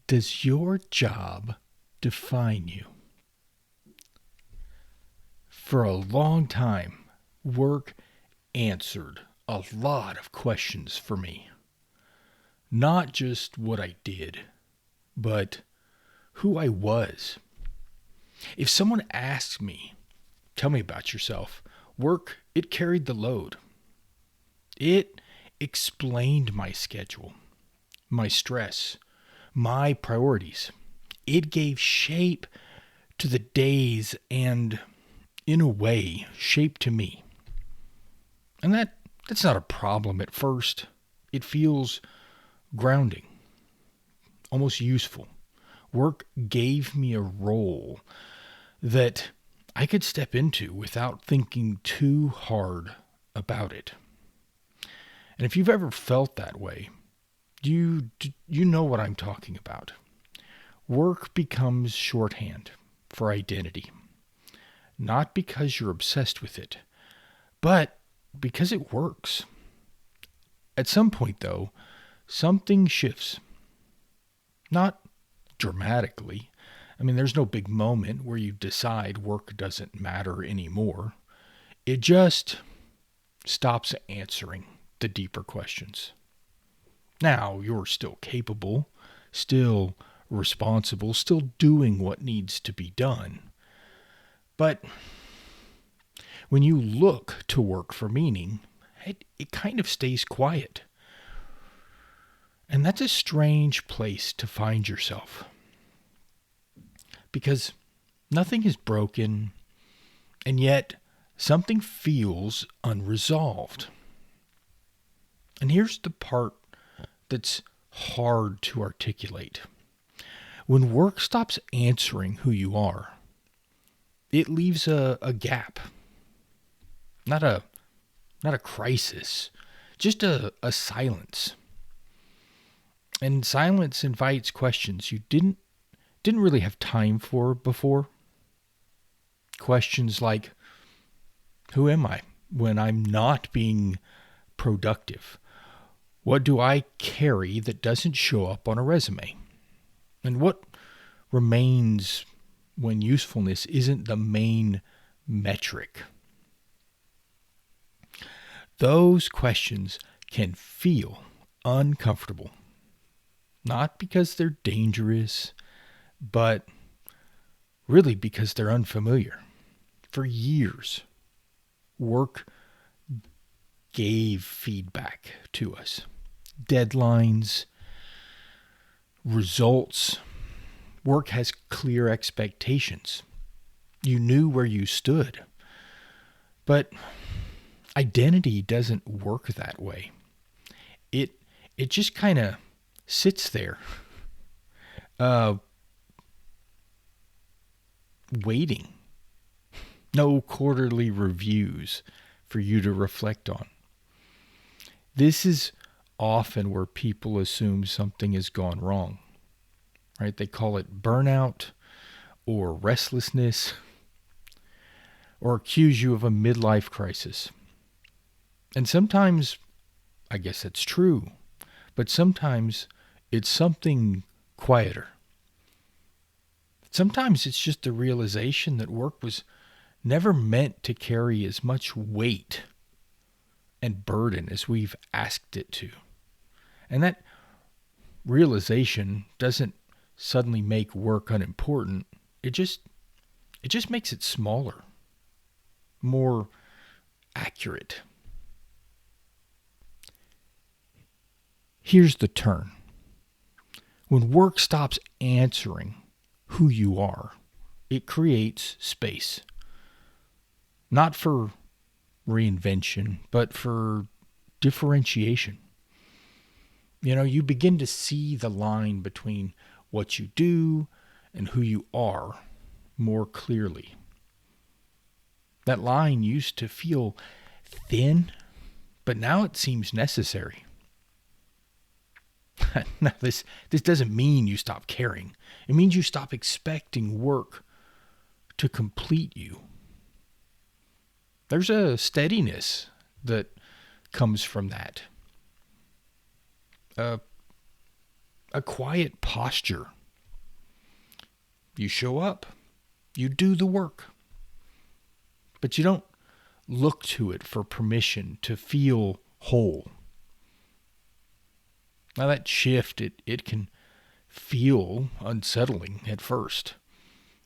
Does your job define you? For a long time, work answered a lot of questions for me. Not just what I did, but who I was. If someone asked me, tell me about yourself, work, it carried the load. It explained my schedule, my stress, my priorities. It gave shape to the days and, in a way, shape to me. And that's not a problem at first. It feels grounding, almost useful. Work gave me a role that I could step into without thinking too hard about it. And if you've ever felt that way, you know what I'm talking about. Work becomes shorthand for identity. Not because you're obsessed with it, but because it works. At some point, though, something shifts. Not dramatically. I mean, there's no big moment where you decide work doesn't matter anymore. It just stops answering the deeper questions. Now, you're still capable, still responsible, still doing what needs to be done. But when you look to work for meaning, it kind of stays quiet. And that's a strange place to find yourself. Because nothing is broken, and yet something feels unresolved. And here's the part that's hard to articulate. When work stops answering who you are, it leaves a gap. Not a crisis, just a silence. And silence invites questions you didn't really have time for before. Questions like, who am I when I'm not being productive? What do I carry that doesn't show up on a resume? And what remains when usefulness isn't the main metric? Those questions can feel uncomfortable. Not because they're dangerous, but really because they're unfamiliar. For years, work gave feedback to us. Deadlines, results. Work has clear expectations. You knew where you stood. But identity doesn't work that way. It just kind of sits there, waiting. No quarterly reviews for you to reflect on. This is often where people assume something has gone wrong, right? They call it burnout or restlessness or accuse you of a midlife crisis. And sometimes, I guess that's true, but sometimes it's something quieter. Sometimes it's just the realization that work was never meant to carry as much weight and burden as we've asked it to. And that realization doesn't suddenly make work unimportant. It just makes it smaller, more accurate. Here's the turn. When work stops answering who you are, it creates space. Not for reinvention, but for differentiation. You begin to see the line between what you do and who you are more clearly. That line used to feel thin, but now it seems necessary. Now, this doesn't mean you stop caring. It means you stop expecting work to complete you. There's a steadiness that comes from that. A quiet posture You show up. You do the work. But you don't look to it for permission to feel whole. Now that shift, it can feel unsettling at first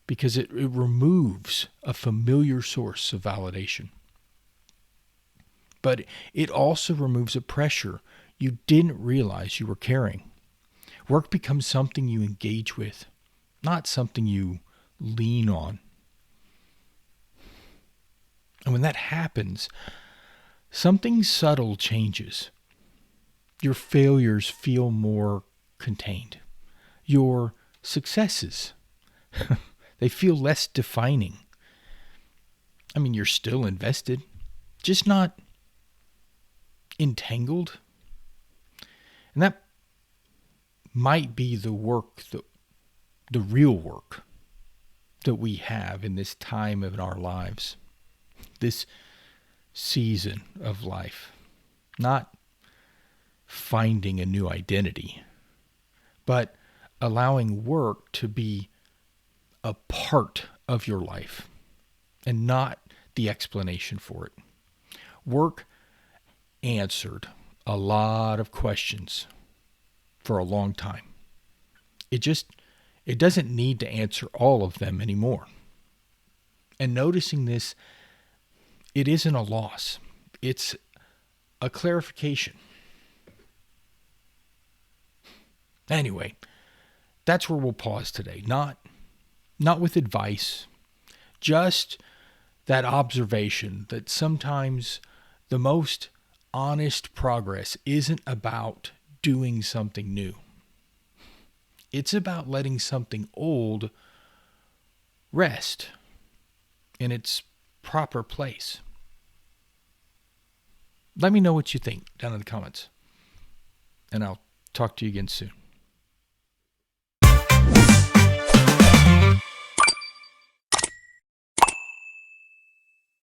because it removes a familiar source of validation. But it also removes a pressure you didn't realize you were carrying. Work becomes something you engage with, not something you lean on. And when that happens, something subtle changes. Your failures feel more contained. Your successes, they feel less defining. I mean, you're still invested, just not entangled. And that might be the work, the real work that we have in this time of our lives, this season of life. Not finding a new identity, but allowing work to be a part of your life and not the explanation for it. Work answered a lot of questions for a long time. It doesn't need to answer all of them anymore. And noticing this, it isn't a loss. It's a clarification. Anyway, that's where we'll pause today. Not with advice, just that observation that sometimes the most honest progress isn't about doing something new. It's about letting something old rest in its proper place. Let me know what you think down in the comments, and I'll talk to you again soon.